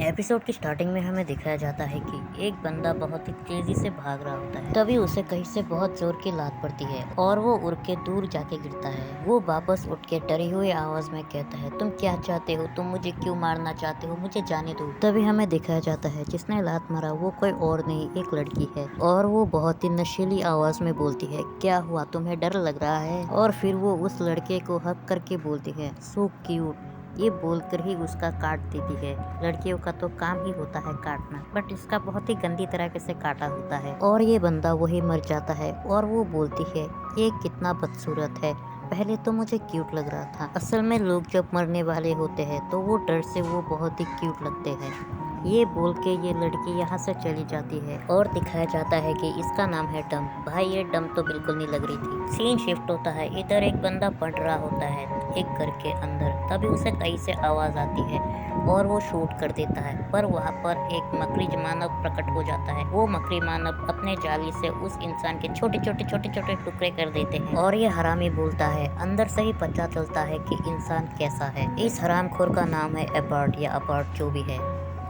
Episode की starting में हमें दिखाया जाता है कि एक बंदा बहुत ही तेजी से भाग रहा होता है। तभी उसे कहीं से बहुत जोर की लात पड़ती है और वो उड़ के दूर जाके गिरता है। वो वापस उठ के डरी हुई आवाज में कहता है, तुम क्या चाहते हो? तुम मुझे क्यों मारना चाहते हो? मुझे जाने दो। तभी हमें दिखाया जाता है जिसने लात मारा वो कोई और नहीं, एक लड़की है और वो बहुत ही नशीली आवाज में बोलती है, क्या हुआ, तुम्हें डर लग रहा है? और फिर वो उस लड़के को हक करके बोलती है, सो क्यूट। ये बोलकर ही उसका काट देती है। लड़कियों का तो काम ही होता है काटना, बट इसका बहुत ही गंदी तरीके से काटा होता है और ये बंदा वही मर जाता है। और वो बोलती है, ये कितना बदसूरत है, पहले तो मुझे क्यूट लग रहा था। असल में लोग जब मरने वाले होते हैं तो वो डर से वो बहुत ही क्यूट लगते हैं। ये बोल के ये लड़की यहाँ से चली जाती है और दिखाया जाता है कि इसका नाम है डम। भाई ये डम तो बिल्कुल नहीं लग रही थी। सीन शिफ्ट होता है, इधर एक बंदा पढ़ रहा होता है एक घर के अंदर। तभी उसे कहीं से आवाज आती है और वो शूट कर देता है, पर वहाँ पर एक मकड़ी मानव प्रकट हो जाता है। वो मकड़ी मानव अपने जाली से उस इंसान के छोटे छोटे टुकड़े कर देते हैं और ये हरामी बोलता है, अंदर से ही पता चलता है कि इंसान कैसा है। इस हरामखोर का नाम है अपार्ट या अपार्ट जो भी है।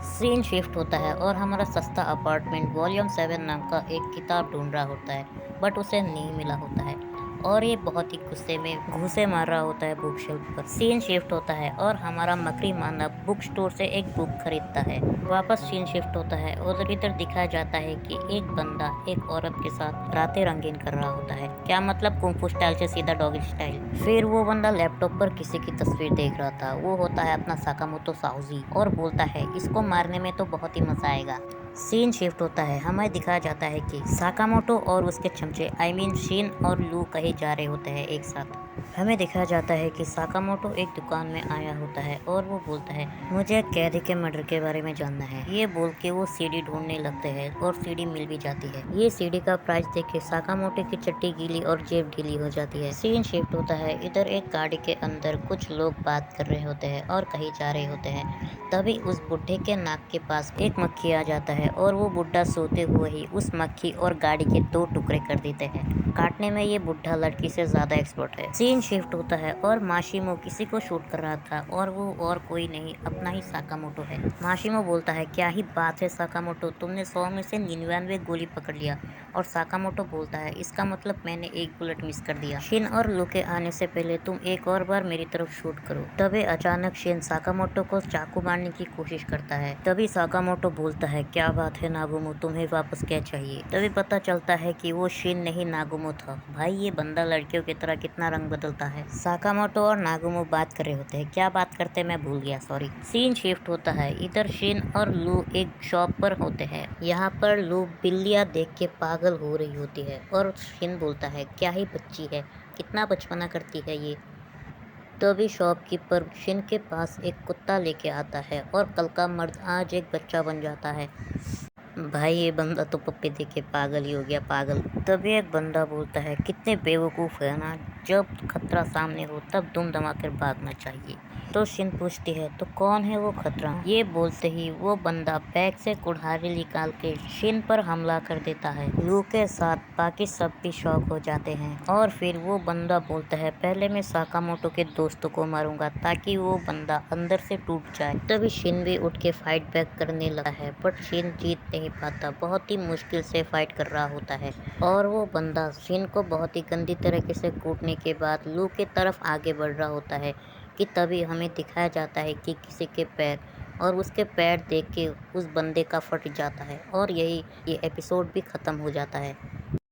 सीन शिफ्ट होता है और हमारा सस्ता अपार्टमेंट वॉल्यूम 7 नाम का एक किताब ढूंढ रहा होता है, बट उसे नहीं मिला होता है और ये बहुत ही गुस्से में घूंसे मार रहा होता है बुक शेल्फ पर। सीन शिफ्ट होता है और हमारा मकड़ी मानव बुक स्टोर से एक बुक खरीदता है। वापस सीन शिफ्ट होता है और इधर दिखाया जाता है कि एक बंदा एक औरत के साथ रातें रंगीन कर रहा होता है। क्या मतलब, कुंफू स्टाइल से सीधा डॉगी स्टाइल। फिर वो बंदा लैपटॉप पर किसी की तस्वीर देख रहा था। वो होता है अपना साकामोटो साउजी और बोलता है, इसको मारने में तो बहुत ही मजा आएगा। सीन शिफ्ट होता है, हमें दिखाया जाता है कि साकामोटो और उसके चमचे शिन और लू कहीं जा रहे होते हैं एक साथ। हमें दिखाया जाता है कि साकामोटो एक दुकान में आया होता है और वो बोलता है, मुझे कैदी के मर्डर के बारे में जानना है। ये बोल के वो सीडी ढूंढने लगते हैं और सीडी मिल भी जाती है। ये सीडी का प्राइस देख के साकामोटो की चट्टी गीली और जेब ढीली हो जाती है। सीन शिफ्ट होता है, इधर एक गाड़ी के अंदर कुछ लोग बात कर रहे होते हैं और कहीं जा रहे होते हैं। तभी उस बुढ़े के नाक के पास एक मक्खी आ जाता है और वो बुढ़ा सोते हुए ही उस मक्खी और गाड़ी के 2 टुकड़े कर देते हैं। काटने में ये बुढ़ा लड़की से ज्यादा एक्सपर्ट है। सीन शिफ्ट होता है और माशिमो किसी को शूट कर रहा था और वो और कोई नहीं, अपना ही साकामोटो है। माशिमो बोलता है, क्या ही बात है साकामोटो, तुमने 100 में से 99 गोली पकड़ लिया। और साकामोटो बोलता है, इसका मतलब मैंने एक बुलेट मिस कर दिया। शिन और लू के आने से पहले तुम एक और बार मेरी तरफ शूट करो। तभी अचानक शिन साकामोटो को चाकू मारने की कोशिश करता है। तभी साकामोटो बोलता है, क्या बात है नागुमो, तुम्हें वापस क्या चाहिए? तभी पता चलता है कि वो शिन नहीं नागुमो था। भाई ये बंदा लड़कियों की तरह कितना रंग बदलता है। साकामोटो और नागुमो बात कर रहे होते हैं, क्या बात करते मैं भूल गया, सॉरी। सीन शिफ्ट होता है, इधर शिन और लू एक शॉप पर होते हैं। यहाँ पर लू बिल्लियाँ देख के पागल हो रही होती है और शिन बोलता है, क्या ही बच्ची है, कितना बचपना करती है ये। तभी शॉपकीपर शिन के पास एक कुत्ता लेके आता है और कल का मर्द आज एक बच्चा बन जाता है। भाई ये बंदा तो पप्पी देख के पागल ही हो गया, पागल। तभी एक बंदा बोलता है, कितने बेवकूफ़ है ना, जब खतरा सामने हो तब दुम दमा कर भागना चाहिए। तो शिन पूछती है, तो कौन है वो खतरा? ये बोलते ही वो बंदा बैग से कुल्हाड़ी निकाल के शिन पर हमला कर देता है। लू के साथ बाकी सब भी शॉक हो जाते हैं और फिर वो बंदा बोलता है, पहले मैं साकामोटो के दोस्तों को मारूंगा ताकि वो बंदा अंदर से टूट जाए। तभी शिन भी उठ के फाइट बैक करने लगा है, बट शिन जीत नहीं पाता, बहुत ही मुश्किल से फाइट कर रहा होता है और वो बंदा शिन को बहुत ही गंदी तरीके से कूटने के बाद लू के तरफ आगे बढ़ रहा होता है कि तभी हमें दिखाया जाता है कि किसी के पैर, और उसके पैर देख के उस बंदे का फट जाता है और यही ये एपिसोड भी ख़त्म हो जाता है।